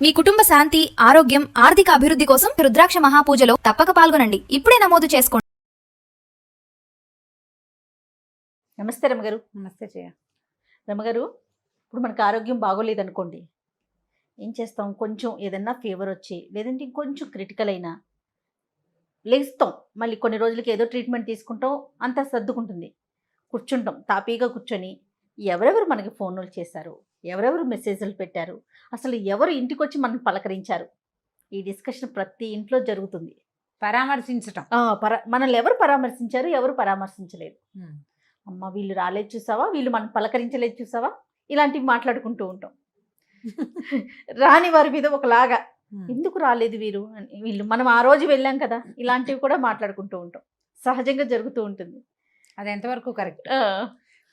మీ కుటుంబ శాంతి, ఆరోగ్యం, ఆర్థిక అభివృద్ధి కోసం రుద్రాక్ష మహాపూజలో తప్పక పాల్గొనండి. ఇప్పుడే నమోదు చేసుకోండి. నమస్తే రమగారు. నమస్తే జయ. రమగారు, ఇప్పుడు మనకు ఆరోగ్యం బాగోలేదనుకోండి, ఏం చేస్తాం? కొంచెం ఏదన్నా ఫీవర్ వచ్చి, లేదంటే ఇంకొంచెం క్రిటికల్ అయినా లేస్తాం, మళ్ళీ కొన్ని రోజులకి ఏదో ట్రీట్మెంట్ తీసుకుంటాం, అంతా సర్దుకుంటుంది. కూర్చుంటాం, తాపీగా కూర్చొని ఎవరెవరు మనకి ఫోన్లు చేశారు, ఎవరెవరు మెసేజ్లు పెట్టారు, అసలు ఎవరు ఇంటికి వచ్చి మనల్ని పలకరించారు, ఈ డిస్కషన్ ప్రతి ఇంట్లో జరుగుతుంది. పరామర్శించటం. మనల్ని ఎవరు పరామర్శించారు, ఎవరు పరామర్శించలేదు. అమ్మ వీళ్ళు రాలేదు చూసావా, వీళ్ళు మనం పలకరించలేదు చూసావా, ఇలాంటివి మాట్లాడుకుంటూ ఉంటాం. రాని వారి మీద ఒకలాగా ఎందుకు రాలేదు వీరు, వీళ్ళు మనం ఆ రోజు వెళ్ళాం కదా, ఇలాంటివి కూడా మాట్లాడుకుంటూ ఉంటాం. సహజంగా జరుగుతూ ఉంటుంది. అది ఎంతవరకు కరెక్ట్?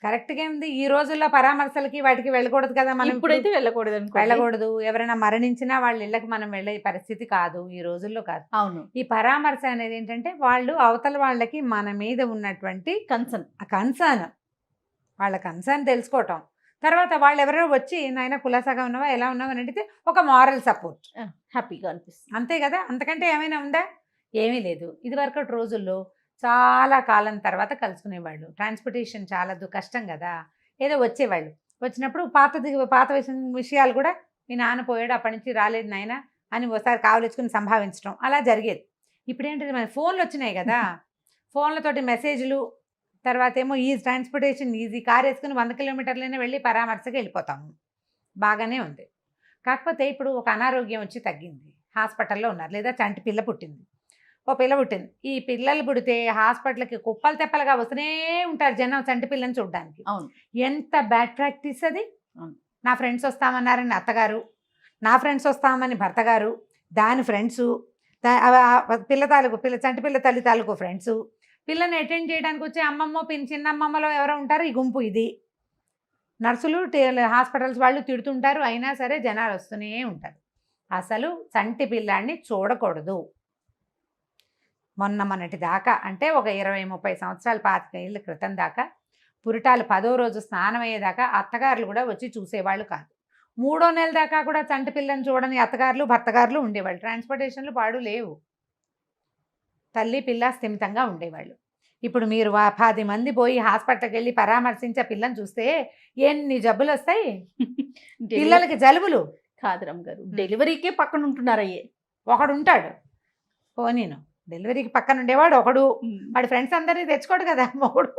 కరెక్ట్గా ఉంది. ఈ రోజుల్లో పరామర్శలకి వాటికి వెళ్ళకూడదు కదా. మనం ఇప్పుడైతే వెళ్ళకూడదు. ఎవరైనా మరణించినా వాళ్ళ ఇళ్ళకి మనం వెళ్ళే పరిస్థితి కాదు, ఈ రోజుల్లో కాదు. అవును. ఈ పరామర్శ అనేది ఏంటంటే వాళ్ళు అవతల వాళ్ళకి మన మీద ఉన్నటువంటి కన్సర్న్ వాళ్ళ కన్సర్న్ తెలుసుకోవటం, తర్వాత వాళ్ళు ఎవరో వచ్చి నాయన కులాసాగా ఉన్నావా, ఎలా ఉన్నావా అని అడిగితే ఒక మారల్ సపోర్ట్, హ్యాపీగా అనిపిస్తుంది. అంతే కదా. అంతకంటే ఏమైనా ఉందా? ఏమీ లేదు. ఇదివరకటి రోజుల్లో చాలా కాలం తర్వాత కలుసుకునేవాళ్ళు. ట్రాన్స్పోర్టేషన్ చాలా కష్టం కదా. ఏదో వచ్చేవాళ్ళు, వచ్చినప్పుడు పాత విషయాలు కూడా, మీ నాన్న పోయాడు అప్పటి నుంచి రాలేదు నాయన అని ఒకసారి కావలించుకుని సంభావించడం అలా జరిగేది. ఇప్పుడు ఏంటంటే మన ఫోన్లు వచ్చినాయి కదా, ఫోన్లతోటి మెసేజ్లు, తర్వాత ఏమో ఈ ట్రాన్స్పోర్టేషన్ ఈజీ, కార్ వేసుకుని 100 కిలోమీటర్లైనా వెళ్ళి పరామర్శకి వెళ్ళిపోతాము. బాగానే ఉంది. కాకపోతే ఇప్పుడు ఒక అనారోగ్యం వచ్చి తగ్గింది, హాస్పిటల్లో ఉన్నారు, లేదా చంటి పిల్ల పుట్టింది, ఓ పిల్ల పుట్టింది. ఈ పిల్లలు పుడితే హాస్పిటల్కి కుప్పలు తెప్పలుగా వస్తూనే ఉంటారు జనం చంటి పిల్లని చూడడానికి. అవును. ఎంత బ్యాడ్ ప్రాక్టీస్ అది. నా ఫ్రెండ్స్ వస్తామన్నారని అత్తగారు, నా ఫ్రెండ్స్ వస్తామని భర్త గారు, దాని ఫ్రెండ్సు, చంటి పిల్ల తల్లి తాలూకు ఫ్రెండ్సు, పిల్లని అటెండ్ చేయడానికి వచ్చే అమ్మమ్మ చిన్నమ్మమ్మలో ఎవరో ఉంటారు, ఈ గుంపు ఇది. నర్సులు హాస్పిటల్స్ వాళ్ళు తిడుతుంటారు, అయినా సరే జనాలు వస్తూనే ఉంటారు. అసలు చంటి పిల్లాన్ని చూడకూడదు. మొన్నటి దాకా అంటే ఒక 20-30 సంవత్సరాలు 25 ఏళ్ళ క్రితం దాకా పురిటాలు 10వ రోజు స్నానం అయ్యేదాకా అత్తగారులు కూడా వచ్చి చూసేవాళ్ళు కాదు. 3వ నెల దాకా కూడా చంటి పిల్లని చూడని అత్తగారులు భర్తగారులు ఉండేవాళ్ళు. ట్రాన్స్పోర్టేషన్లు పాడు లేవు, తల్లి పిల్ల స్థిమితంగా ఉండేవాళ్ళు. ఇప్పుడు మీరు 10 మంది పోయి హాస్పిటల్కి వెళ్ళి పరామర్శించే పిల్లని చూస్తే ఎన్ని జబ్బులు వస్తాయి. పిల్లలకి జలుబులు కాదు రమ్మగారు, డెలివరీకే పక్కన ఉంటున్నారయ్యే ఒకడు ఉంటాడు. నేను డెలివరీకి పక్కన ఉండేవాడు ఒకడు, వాడి ఫ్రెండ్స్ అందరినీ తెచ్చుకోడు కదా మొగుడు.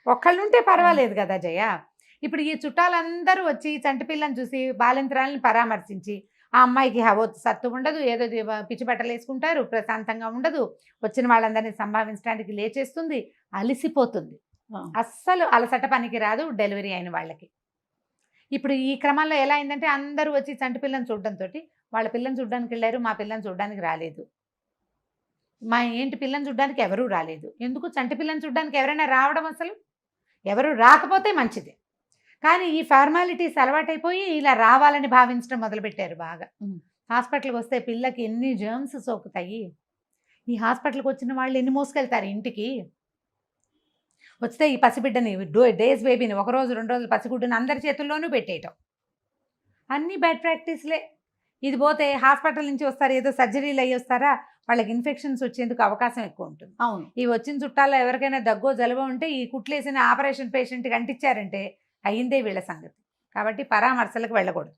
ఒక్కళ్ళుంటే పర్వాలేదు కదా జయ. ఇప్పుడు ఈ చుట్టాలందరూ వచ్చి చంటి పిల్లని చూసి బాలింతరాలని పరామర్శించి ఆ అమ్మాయికి సత్తు ఉండదు, ఏదో పిచ్చి బట్టలు వేసుకుంటారు, ప్రశాంతంగా ఉండదు, వచ్చిన వాళ్ళందరినీ సంభావించడానికి లేచేస్తుంది, అలిసిపోతుంది. అస్సలు అలసట పనికి రాదు డెలివరీ అయిన వాళ్ళకి. ఇప్పుడు ఈ క్రమంలో ఎలా అయిందంటే అందరూ వచ్చి చంటి పిల్లని చూడడంతో వాళ్ళ పిల్లని చూడడానికి వెళ్ళారు, మా పిల్లని చూడడానికి రాలేదు. మా ఏంటి పిల్లని చూడడానికి ఎవరూ రాలేదు. ఎందుకు? చంటి పిల్లని చూడడానికి ఎవరైనా రావడం, అసలు ఎవరు రాకపోతే మంచిది. కానీ ఈ ఫార్మాలిటీస్ అలవాటైపోయి ఇలా రావాలని భావించడం మొదలుపెట్టారు బాగా. హాస్పిటల్కి వస్తే పిల్లకి ఎన్ని జర్మ్స్ సోకుతాయి. ఈ హాస్పిటల్కి వచ్చిన వాళ్ళు ఎన్ని మోసుకెళ్తారు ఇంటికి. వస్తే ఈ పసిబిడ్డని డేస్ బేబీని 1 రోజు 2 రోజులు పసిగుడ్డుని అందరి చేతుల్లోనూ పెట్టేయటం, అన్నీ బ్యాడ్ ప్రాక్టీస్లే. ఇది పోతే హాస్పిటల్ నుంచి వస్తారు, ఏదో సర్జరీలు అయ్యి వస్తారా, వాళ్ళకి ఇన్ఫెక్షన్స్ వచ్చేందుకు అవకాశం ఎక్కువ ఉంటుంది. అవును. ఈ వచ్చిన చుట్టాల్లో ఎవరికైనా దగ్గో జలుబు ఉంటే ఈ కుట్లేసిన ఆపరేషన్ పేషెంట్కి అంటించారంటే అయ్యిందే వీళ్ళ సంగతి. కాబట్టి పరామర్శలకు వెళ్ళకూడదు.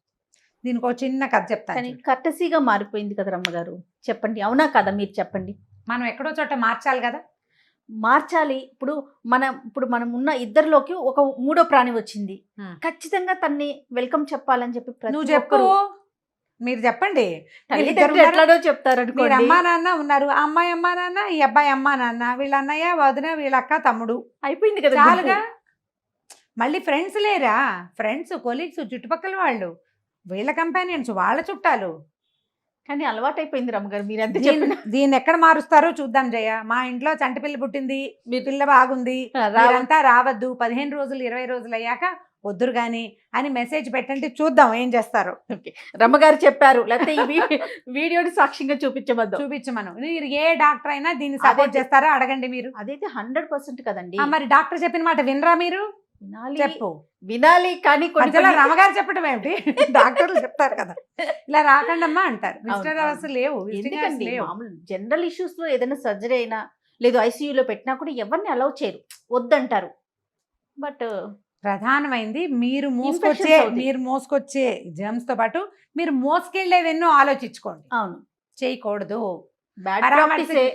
దీనికి ఒక చిన్న కథ చెప్తాను. కర్టసీగా మారిపోయింది కదా రమ్మగారు, చెప్పండి. అవునా కదా, మీరు చెప్పండి. మనం ఎక్కడో చోట మార్చాలి కదా. మార్చాలి. ఇప్పుడు మనం ఉన్న ఇద్దరిలోకి ఒక 3వ ప్రాణి వచ్చింది, ఖచ్చితంగా తన్ని వెల్కమ్ చెప్పాలని చెప్పి నువ్వు చెప్పు, మీరు చెప్పండి. ఎట్లాడో చెప్తారు. మీరు అమ్మా నాన్న ఉన్నారు, ఆ అమ్మాయి అమ్మా నాన్న, ఈ అబ్బాయి అమ్మా నాన్న, వీళ్ళ అన్నయ్య వదిన, వీళ్ళ అక్క తమ్ముడు, అయిపోయింది కదా చాలుగా. మళ్ళీ ఫ్రెండ్స్ లేరా? ఫ్రెండ్స్, కొలీగ్స్, చుట్టుపక్కల వాళ్ళు, వీళ్ళ కంపానియన్స్, వాళ్ళ చుట్టాలు. కానీ అలవాటు అయిపోయింది రమ్మగారు. మీరు ఎంత దీన్ని ఎక్కడ మారుస్తారో చూద్దాం జయ. మా ఇంట్లో చంటి పిల్ల పుట్టింది, మీ పిల్ల బాగుంది, మీరంతా రావద్దు, 15 రోజులు 20 రోజులు అయ్యాక వద్దురు గాని అని మెసేజ్ పెట్టండి, చూద్దాం ఏం చేస్తారు. రమ్మగారు చెప్పారు, లేకపోతే ఈ వీడియోని సాక్ష్యంగా చూపించమను. మీరు ఏ డాక్టర్ అయినా దీన్ని సపోర్ట్ చేస్తారా అడగండి. మీరు అదైతే 100% కదండి. మరి డాక్టర్ చెప్పిన మాట వినరా మీరు? వినాలి, చెప్పు. వినాలి కానీ కొన్ని మధ్యలో కొన్ని- రమగారు చెప్పడం ఏమిటి? డాక్టర్లు చెప్తారు కదా, ఇలా రాకండమ్మా అంటారు. విజిటర్ అవును. అవర్స్ లేవు, విజిటింగ్ అవర్స్ ఎందుకండి లేవు. మామూలు జనరల్ ఇష్యూస్ లో ఏదైనా సర్జరీ అయినా లేదు ఐసీయూలో పెట్టినా కూడా ఎవరిని అలౌ చేయరు, వద్దంటారు. బట్ ప్రధానమైంది మీరు Infections అవుతాయి. మోసుకొచ్చే జర్మ్స్ తో పాటు మీరు మోసుకెళ్ళేవెన్నో ఆలోచించుకోండి. అవును, చేయకూడదు. బ్యాడ్ పరామర్శ ప్రాక్టీసే.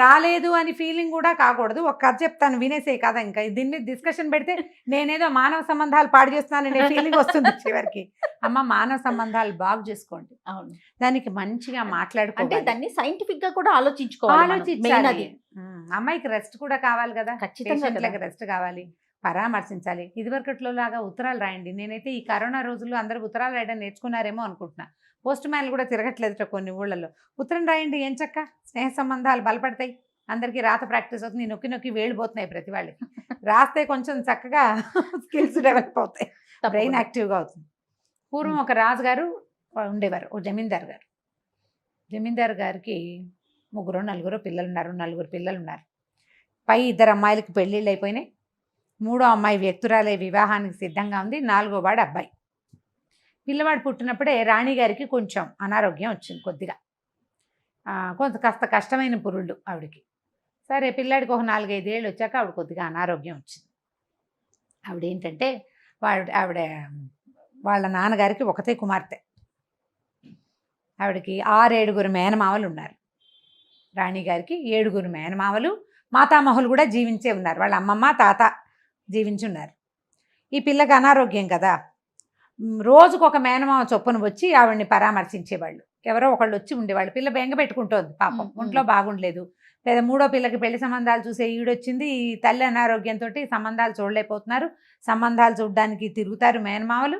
రాలేదు అని ఫీలింగ్ కూడా కాకూడదు. ఒక కథ చెప్తాను వినేసే కదా, ఇంకా దీన్ని డిస్కషన్ పెడితే నేనేదో మానవ సంబంధాలు పాడు చేస్తున్నాననే ఫీలింగ్ వస్తుంది చివరికి. అమ్మ, మానవ సంబంధాలు బాగు చేసుకోండి, అవును, దానికి మంచిగా అంటే మాట్లాడుకోవాలి, దాన్ని సైంటిఫిక్ గా కూడా ఆలోచించుకోవాలి మనం. Main ఆలోచించాలి. అది అమ్మాయికి రెస్ట్ కూడా కావాలి కదా, ఖచ్చితంగా పేషెంట్లకి కదా. రెస్ట్ కావాలి, పరామర్శించాలి. ఇదివరకట్లో లాగా ఉత్తరాలు రాయండి. నేనైతే ఈ కరోనా రోజుల్లో అందరూ ఉత్తరాలు రాయడం నేర్చుకున్నారేమో అనుకుంటున్నా. పోస్ట్ మ్యాన్లు కూడా తిరగట్లేదుట కొన్ని ఊళ్ళలో. ఉత్తరం రాయండి, ఏం చక్క స్నేహ సంబంధాలు బలపడతాయి, అందరికీ రాత ప్రాక్టీస్ అవుతుంది. నొక్కి నొక్కి వేడిపోతున్నాయి ప్రతి వాళ్ళకి. రాస్తే కొంచెం చక్కగా స్కిల్స్ డెవలప్ అవుతాయి, బ్రెయిన్ తప్పకుండా. యాక్టివ్గా అవుతుంది. పూర్వం ఒక రాజుగారు ఉండేవారు, ఓ జమీందార్ గారు. జమీందార్ గారికి 3-4 పిల్లలు ఉన్నారు, 4 పిల్లలు ఉన్నారు. పై 2 అమ్మాయిలకి పెళ్ళిళ్ళు అయిపోయినాయి. 3వ అమ్మాయి వ్యక్తురాలే వివాహానికి సిద్ధంగా ఉంది. 4వ వాడు అబ్బాయి. పిల్లవాడు పుట్టినప్పుడే రాణిగారికి కొంచెం అనారోగ్యం వచ్చింది కొద్దిగా. కొంత కాస్త కష్టమైన పురుళ్ళు ఆవిడికి. సరే, పిల్లాడికి ఒక 4-5 ఏళ్ళు వచ్చాక ఆవిడ కొద్దిగా అనారోగ్యం వచ్చింది. ఆవిడేంటంటే ఆవిడ వాళ్ళ నాన్నగారికి ఒకతే కుమార్తె. ఆవిడకి 6-7 మేనమావలు ఉన్నారు. రాణిగారికి 7 మేనమావలు, మాతామహులు కూడా జీవించే ఉన్నారు. వాళ్ళ అమ్మమ్మ తాత జీవించి ఉన్నారు. ఈ పిల్లకి అనారోగ్యం కదా, రోజుకొక మేనమావ చొప్పున వచ్చి ఆవిడ్ని పరామర్శించేవాళ్ళు. ఎవరో ఒకళ్ళు వచ్చి ఉండేవాళ్ళు. పిల్ల బెంగ పెట్టుకుంటోంది పాపం, ఒంట్లో బాగుండలేదు. లేదా 3వ పిల్లకి పెళ్లి సంబంధాలు చూసే ఈడొచ్చింది. ఈ తల్లి అనారోగ్యంతో సంబంధాలు చూడలేకపోతున్నారు. సంబంధాలు చూడడానికి తిరుగుతారు మేనమావలు.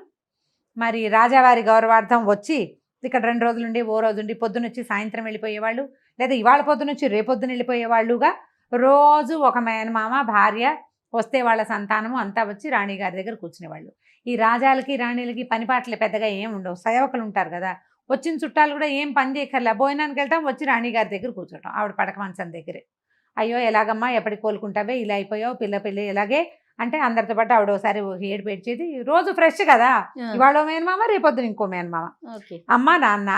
మరి రాజావారి గౌరవార్థం వచ్చి ఇక్కడ 2 రోజులుండి ఓ రోజుండి పొద్దునొచ్చి సాయంత్రం వెళ్ళిపోయేవాళ్ళు, లేదా ఇవాళ పొద్దునొచ్చి రేపొద్దున వెళ్ళిపోయేవాళ్ళుగా రోజు ఒక మేనమామ భార్య వస్తే వాళ్ళ సంతానము అంతా వచ్చి రాణిగారి దగ్గర కూర్చునేవాళ్ళు. ఈ రాజాలకి రాణిలకి పనిపాట్లే పెద్దగా ఏం ఉండవు, సేవకులు ఉంటారు కదా. వచ్చిన చుట్టాలు కూడా ఏం పని చేయక్కర్లే, భోజనానికి వెళ్తాం, వచ్చి రాణిగారి దగ్గర కూర్చోటం, ఆవిడ పడక మంచం దగ్గరే. అయ్యో ఎలాగమ్మా, ఎప్పటికి కోలుకుంటావే, ఇలా అయిపోయావు, పిల్ల పెళ్ళి ఇలాగే అంటే అందరితో పాటు ఆవిడ ఒకసారి ఏడుపు ఏడ్చేది. రోజు ఫ్రెష్ కదా, ఇవాళ మేనమామ రేపొద్దున ఇంకో మేనమామ. ఓకే. అమ్మ నాన్న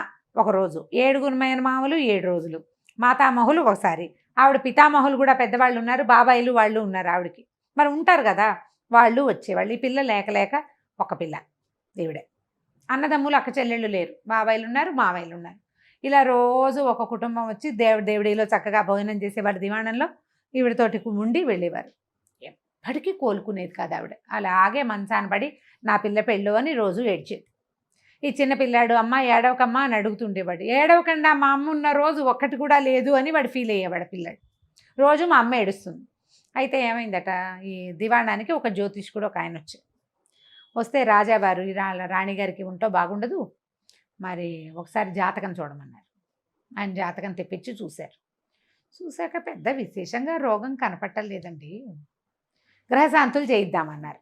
ఒకరోజు, 7 మేనమామలు 7 రోజులు, మాతామహులు ఒకసారి, ఆవిడ పితామహులు కూడా పెద్దవాళ్ళు ఉన్నారు, బాబాయిలు వాళ్ళు ఉన్నారు ఆవిడకి. మరి ఉంటారు కదా, వాళ్ళు వచ్చేవాళ్ళు. ఈ పిల్ల లేక ఒక పిల్ల ఈవిడే. అన్నదమ్ములు అక్క చెల్లెళ్ళు లేరు, బాబాయిలు ఉన్నారు, మావయ్యలు ఉన్నారు. ఇలా రోజు ఒక కుటుంబం వచ్చి దేవుడిలో చక్కగా భోజనం చేసేవాడు దివాణంలో. ఈవిడతోటి ఉండి వెళ్ళేవారు. ఎప్పటికీ కోలుకునేది కాదు ఆవిడ. అలాగే మంచాన పడి నా పిల్ల పెళ్ళు అని రోజు ఏడ్చేది. ఈ చిన్న పిల్లాడు అమ్మ ఏడవకమ్మా అని అడుగుతుండేవాడు. ఏడవకుండా మా అమ్మ ఉన్న రోజు ఒక్కటి కూడా లేదు అని వాడు ఫీల్ అయ్యేవాడు పిల్లాడు. రోజు మా అమ్మ ఏడుస్తుంది. అయితే ఏమైందట, ఈ దివాణానికి ఒక జ్యోతిష్కుడు ఒక ఆయన వస్తే రాజావారు రాణిగారికి ఉంటో బాగుండదు, మరి ఒకసారి జాతకం చూడమన్నారు. ఆయన జాతకం తెప్పించి చూశారు. చూశాక పెద్ద విశేషంగా రోగం కనపట్టలేదండి. గ్రహశాంతులు చేయిద్దామన్నారు.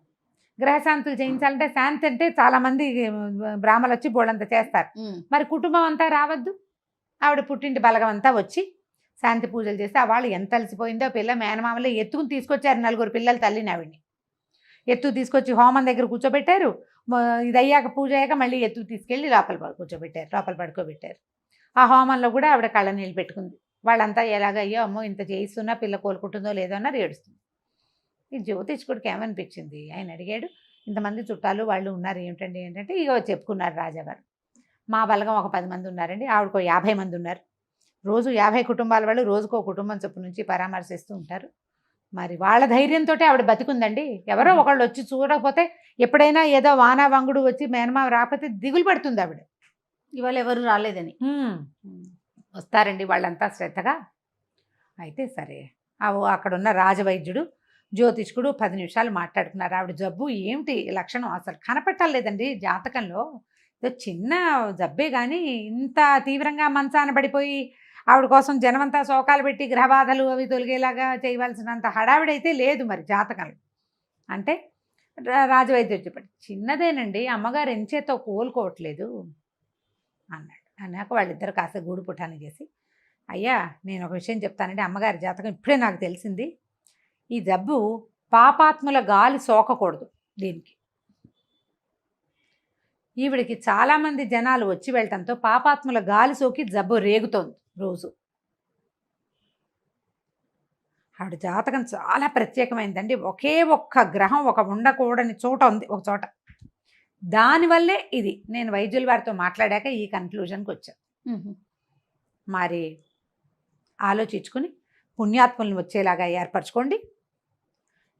గ్రహశాంతులు చేయించాలంటే శాంతి అంటే చాలామంది బ్రాహ్మలు వచ్చి బోళ్ళంత చేస్తారు. మరి కుటుంబం అంతా రావద్దు. ఆవిడ పుట్టింటి బలగం అంతా వచ్చి శాంతి పూజలు చేస్తే ఆ వాళ్ళు ఎంత అలసిపోయిందో. పిల్ల మేనమామలే ఎత్తుకుని తీసుకొచ్చారు, 4 పిల్లలు తల్లిని ఆవిడ్ని ఎత్తు తీసుకొచ్చి హోమం దగ్గర కూర్చోబెట్టారు. ఇది అయ్యాక పూజ అయ్యాక మళ్ళీ ఎత్తు తీసుకెళ్ళి లోపల పడుకోబెట్టారు. ఆ హోమంలో కూడా ఆవిడ కళ్ళ నీళ్ళు పెట్టుకుంది. వాళ్ళంతా ఎలాగ అయ్యో అమ్మో ఇంత చేయిస్తున్నా పిల్ల కోలుకుంటుందో లేదో అన్నారు, ఏడుస్తుంది. ఈ జ్యోతిష్కుడికి ఏమనిపించింది, ఆయన అడిగాడు, ఇంతమంది చుట్టాలు వాళ్ళు ఉన్నారు ఏమిటండి ఏంటంటే, ఇగో చెప్పుకున్నారు రాజావారు. మా బలగం ఒక 10 మంది ఉన్నారండి, ఆవిడకో 50 మంది ఉన్నారు. రోజు 50 కుటుంబాల వాళ్ళు రోజుకో కుటుంబం చొప్పు నుంచి పరామర్శిస్తూ ఉంటారు. మరి వాళ్ళ ధైర్యంతో ఆవిడ బతికుందండి. ఎవరో ఒకళ్ళు వచ్చి చూడకపోతే, ఎప్పుడైనా ఏదో వానా వంగుడు వచ్చి మేనమావ రాకపోతే దిగులు పడుతుంది ఆవిడ. ఇవాళ ఎవరు రాలేదని. వస్తారండి వాళ్ళంతా శ్రద్ధగా. అయితే సరే, అక్కడున్న రాజవైద్యుడు జ్యోతిష్కుడు 10 నిమిషాలు మాట్లాడుకున్నారు. ఆవిడ జబ్బు ఏమిటి లక్షణం అసలు కనపట్టాలేదండి జాతకంలో. చిన్న జబ్బే కానీ ఇంత తీవ్రంగా మంచాన పడిపోయి ఆవిడ కోసం జనమంతా శోకాలు పెట్టి గ్రహబాధలు అవి తొలగేలాగా చేయవలసినంత హడావిడైతే లేదు మరి జాతకంలో. అంటే రాజవైద్యుడు చెప్పాడు, చిన్నదేనండి, అమ్మగారు ఎంచేతో కోలుకోవట్లేదు అన్నాడు. అన్నాక వాళ్ళిద్దరు కాస్త గూడు పుటాన్ని చేసి, అయ్యా నేను ఒక విషయం చెప్తానండి, అమ్మగారి జాతకం ఇప్పుడే నాకు తెలిసింది. ఈ జబ్బు పాపాత్ముల గాలి సోకకూడదు దీనికి. ఈవిడికి చాలామంది జనాలు వచ్చి వెళ్ళటంతో పాపాత్ముల గాలి సోకి జబ్బు రేగుతోంది రోజు. ఆవిడ జాతకం చాలా ప్రత్యేకమైందండి. ఒకే ఒక్క గ్రహం ఒక ఉండకూడని చోట ఉంది ఒక చోట. దానివల్లే ఇది నేను వైద్యుల వారితో మాట్లాడాక ఈ కన్క్లూజన్కి వచ్చాను. మరి ఆలోచించుకుని పుణ్యాత్ములను వచ్చేలాగా ఏర్పరచుకోండి.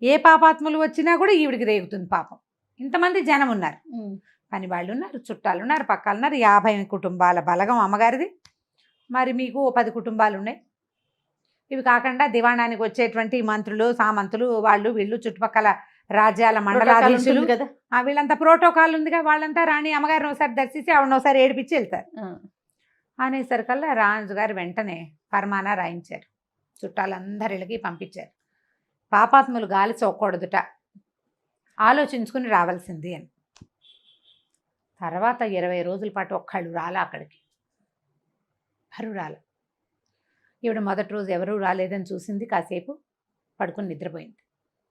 ఏ పాపాత్ములు వచ్చినా కూడా ఈవిడికి రేగుతుంది పాపం. ఇంతమంది జనం ఉన్నారు, పని వాళ్ళు ఉన్నారు, చుట్టాలు ఉన్నారు, పక్కలు ఉన్నారు. 50 కుటుంబాల బలగం అమ్మగారిది. మరి మీకు 10 కుటుంబాలు ఉన్నాయి. ఇవి కాకుండా దివాణానికి వచ్చేటువంటి మంత్రులు, సామంతులు, వాళ్ళు వీళ్ళు, చుట్టుపక్కల రాజ్యాల మండలాధీశులు కదా, వీళ్ళంతా ప్రోటోకాల్ ఉందిగా. వాళ్ళంతా రాణి అమ్మగారిని ఒకసారి దర్శించి ఆవిడని ఒకసారి ఏడిపించి వెళ్తారు. అనేసరికల్లా రాజుగారు వెంటనే ఫర్మానా రాయించారు, చుట్టాలందరిళ్ళకి పంపించారు. పాపాత్ములు గాలి సోకూడదుట, ఆలోచించుకుని రావాల్సింది అని. తర్వాత 20 రోజుల పాటు ఒక్కళ్ళు రాలా అక్కడికి, ఎవరు రాల. ఈవిడ మొదటి రోజు ఎవరూ రాలేదని చూసింది, కాసేపు పడుకుని నిద్రపోయింది.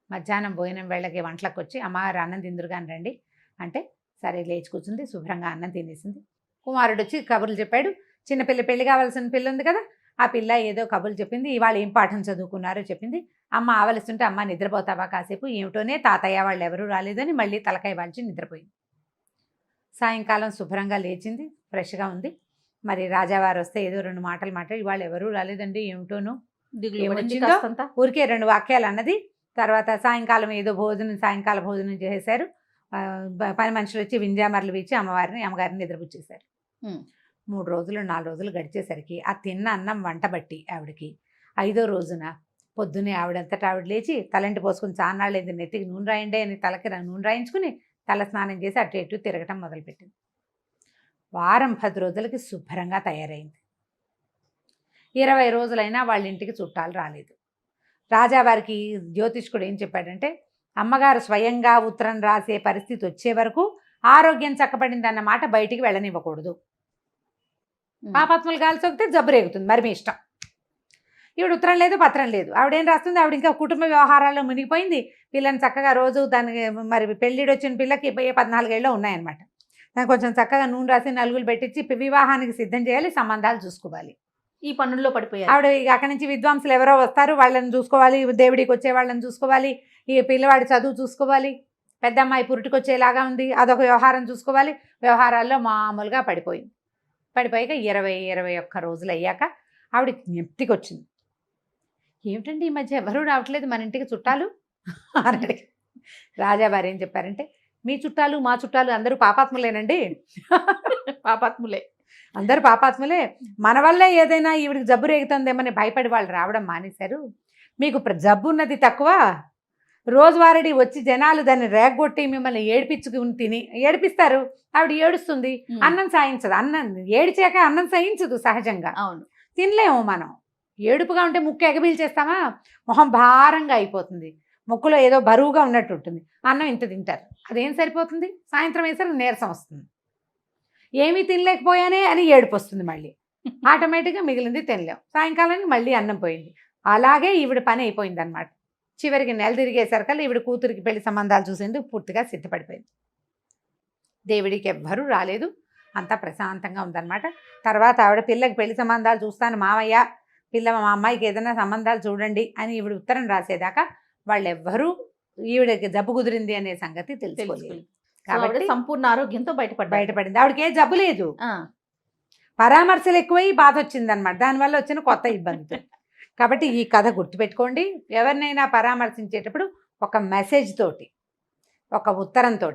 మధ్యాహ్నం భోజనం వేళకి వంటలకు వచ్చి అమ్మగారు అన్నం తిందురుగాని రండి అంటే సరే లేచి కూర్చుంది. శుభ్రంగా అన్నం తినేసింది. కుమారుడు వచ్చి కబుర్లు చెప్పాడు. చిన్నపిల్ల, పెళ్లి కావాల్సిన పిల్ల ఉంది కదా, ఆ పిల్ల ఏదో కబుర్లు చెప్పింది. ఇవాళ ఏం పాఠం చదువుకున్నారో చెప్పింది. అమ్మ ఆవలిస్తుంటే అమ్మ నిద్రపోతావా కాసేపు, ఏమిటోనే తాతయ్య వాళ్ళు ఎవరూ రాలేదని మళ్ళీ తలకాయ వాల్చి నిద్రపోయింది. సాయంకాలం శుభ్రంగా లేచింది, ఫ్రెష్గా ఉంది. మరి రాజావారు వస్తే ఏదో 2 మాటలు మాట్లాడి ఇవాళ ఎవరూ రాలేదండి, ఏమిటోనో ఏమొచ్చిందో ఊరికే 2 వాక్యాలు అన్నది. తర్వాత సాయంకాలం ఏదో సాయంకాల భోజనం చేశారు. పని మనుషులు వచ్చి వింజామరలు వీచి అమ్మగారిని నిద్రపుచ్చేశారు. 3 రోజులు 4 రోజులు గడిచేసరికి ఆ తిన్న అన్నం వంట బట్టి ఆవిడకి 5వ రోజున పొద్దున్నే ఆవిడంతటా ఆవిడ లేచి తలంటి పోసుకుని చాన్నాళ్ళేది నెత్తికి నూనె రాయండి అని తలకి నూనె రాయించుకుని తల స్నానం చేసి అటు ఇటు తిరగటం మొదలుపెట్టింది. వారం 10 రోజులకి శుభ్రంగా తయారైంది. 20 రోజులైనా వాళ్ళ ఇంటికి చుట్టాలు రాలేదు. రాజావారికి జ్యోతిష్కుడు ఏం చెప్పాడంటే, అమ్మగారు స్వయంగా ఉత్తరం రాసే పరిస్థితి వచ్చే వరకు ఆరోగ్యం చక్కబడిందన్న మాట బయటికి వెళ్ళనివ్వకూడదు. పాపాత్మలు గాలి సోకితే జబ్బు రేగుతుంది, మరి మీ ఇష్టం. ఈవిడ ఉత్తరం లేదు, పత్రం లేదు. ఆవిడేం రాస్తుంది, ఆవిడ ఇంకా కుటుంబ వ్యవహారాల్లో మునిగిపోయింది. పిల్లని చక్కగా రోజు దానికి మరి పెళ్ళిడు వచ్చిన పిల్లకి 14 ఏళ్ళు ఉన్నాయన్నమాట. దానికి కొంచెం చక్కగా నూనె రాసి నలుగులు పెట్టించి వివాహానికి సిద్ధం చేయాలి, సంబంధాలు చూసుకోవాలి. ఈ పనుల్లో పడిపోయారు ఆవిడ. అక్కడి నుంచి విద్వాంసులు ఎవరో వస్తారు, వాళ్ళని చూసుకోవాలి, దేవుడికి వచ్చే వాళ్ళని చూసుకోవాలి, ఈ పిల్లవాడి చదువు చూసుకోవాలి, పెద్ద అమ్మాయి పురుటికి వచ్చేలాగా ఉంది, అదొక వ్యవహారం చూసుకోవాలి. వ్యవహారాల్లో మామూలుగా పడిపోయాక 20-21 రోజులు అయ్యాక ఆవిడకి జ్ఞప్తికి వచ్చింది. ఏమిటండి ఈ మధ్య ఎవరూ రావట్లేదు మన ఇంటికి చుట్టాలు అని అడిగి, రాజావారు ఏం చెప్పారంటే, మీ చుట్టాలు మా చుట్టాలు అందరూ పాపాత్ములేనండి. పాపాత్ములే, అందరూ పాపాత్ములే. మన వల్లే ఏదైనా ఈవిడికి జబ్బు రేగుతుందేమని భయపడి వాళ్ళు రావడం మానేశారు. మీకు జబ్బు ఉన్నది తక్కువ, రోజువారీ వచ్చి జనాలు దాన్ని రేగొట్టి మిమ్మల్ని ఏడిపించుకుని ఏడిపిస్తారు. ఆవిడ ఏడుస్తుంది, అన్నం సాయించదు. అన్నం ఏడిచాక అన్నం సాయించదు సహజంగా. అవును, తినలేము మనం. ఏడుపుగా ఉంటే ముక్కు ఎగబీల్చేస్తామా, మొహం భారంగా అయిపోతుంది, ముక్కులో ఏదో బరువుగా ఉన్నట్టు ఉంటుంది. అన్నం ఇంత తింటారు, అదేం సరిపోతుంది. సాయంత్రం వేసరికి నీరసం వస్తుంది, ఏమీ తినలేకపోయానే అని ఏడుపు వస్తుంది. మళ్ళీ ఆటోమేటిక్గా మిగిలింది తినలేం. సాయంకాలానికి మళ్ళీ అన్నం పోయింది. అలాగే ఈవిడ పని అయిపోయింది అనమాట. చివరికి నెల తిరిగేసరికల్లా ఈవిడ కూతురికి పెళ్లి సంబంధాలు చూసేందుకు పూర్తిగా సిద్ధపడిపోయింది. దేవుడికి ఎవ్వరూ రాలేదు, అంతా ప్రశాంతంగా ఉందన్నమాట. తర్వాత ఆవిడ పిల్లకి పెళ్లి సంబంధాలు చూస్తాను మామయ్య, మా అమ్మాయికి ఏదైనా సంబంధాలు చూడండి అని ఈవిడ ఉత్తరం రాసేదాకా వాళ్ళెవ్వరూ ఈవిడకి జబ్బు కుదిరింది అనే సంగతి తెలుసుకోలేదు. కాబట్టి సంపూర్ణ ఆరోగ్యంతో బయటపడింది. ఆవిడకి ఏ జబ్బు లేదు, పరామర్శలు ఎక్కువై బాధ వచ్చిందనమాట. దానివల్ల వచ్చిన కొత్త ఇబ్బంది. కాబట్టి ఈ కథ గుర్తుపెట్టుకోండి. ఎవరినైనా పరామర్శించేటప్పుడు ఒక మెసేజ్ తోటి, ఒక ఉత్తరంతో,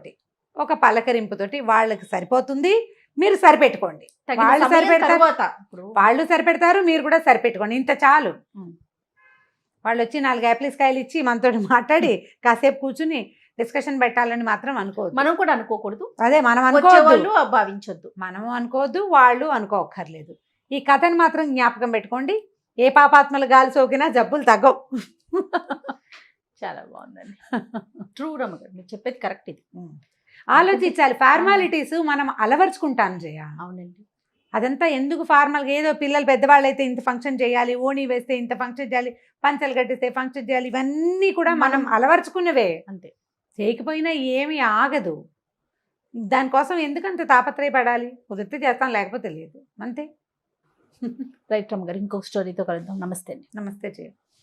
ఒక పలకరింపుతోటి వాళ్ళకి సరిపోతుంది. మీరు సరిపెట్టుకోండి, వాళ్ళు సరిపెడతారు, మీరు కూడా సరిపెట్టుకోండి. ఇంత చాలు. వాళ్ళు వచ్చి 4 యాపిల్స్కాయలు ఇచ్చి మనతో మాట్లాడి కాసేపు కూర్చుని డిస్కషన్ పెట్టాలని మాత్రం అనుకోవద్దు. మనం కూడా అనుకోకూడదు. అదే మనం అనుకోవద్దు, భావించొద్దు, మనము అనుకోవద్దు, వాళ్ళు అనుకోక్కర్లేదు. ఈ కథను మాత్రం జ్ఞాపకం పెట్టుకోండి. ఏ పాపాత్మలు గాలి సోకినా జబ్బులు తగ్గవు. చాలా బాగుందండి. ట్రూ రమ్మగారు, మీరు చెప్పేది కరెక్ట్. ఇది ఆలోచించాలి. ఫార్మాలిటీస్ మనం అలవర్చుకుంటాను జయ. అవునండి, అదంతా ఎందుకు ఫార్మల్గా ఏదో పిల్లలు పెద్దవాళ్ళు అయితే ఇంత ఫంక్షన్ చేయాలి, ఓణి వేస్తే ఇంత ఫంక్షన్ చేయాలి, పంచలు కట్టిస్తే ఫంక్షన్ చేయాలి, ఇవన్నీ కూడా మనం అలవర్చుకున్నవే. అంతే, చేయకపోయినా ఏమీ ఆగదు. దానికోసం ఎందుకంత తాపత్రయపడాలి? కుదిరితే చేస్తాను, లేకపోతే లేదు, అంతే. రైట్ రమ్మ గారు, ఇంకొక స్టోరీతో కలుద్దాం. నమస్తే అండి. నమస్తే జయ.